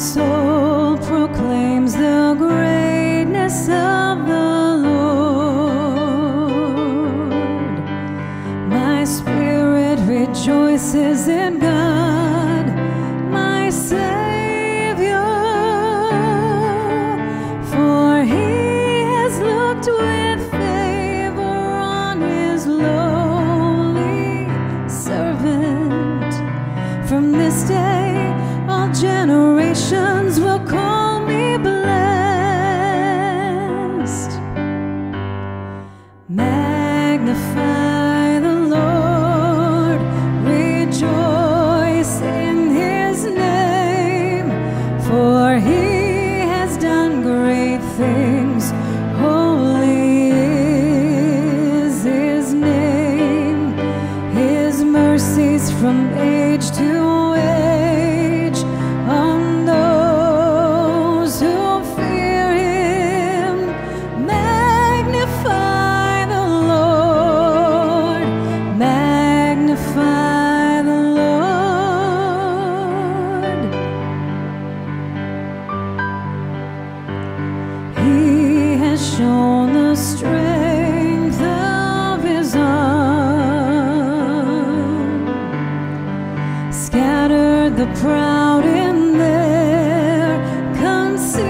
soul proclaims the greatness of the Lord. My spirit rejoices in God, my Savior, for He has looked with favor on His lowly servant. From this day all generations will call me blessed. Magnify the Lord, rejoice in His name, for He has done great things. Holy is His name. His mercies from age to age on those who fear Him. Magnify the Lord, magnify the Lord. He has shown the strength of His arm, scattered the proud in their conceit.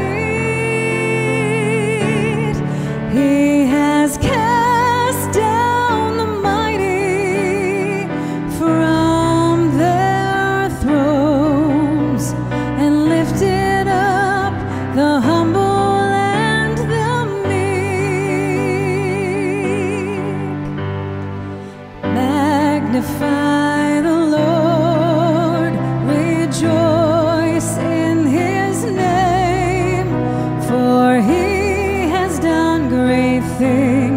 He has cast down the mighty from their thrones and lifted up the humble and the meek. Magnify the Lord, rejoice in His name, for He has done great things.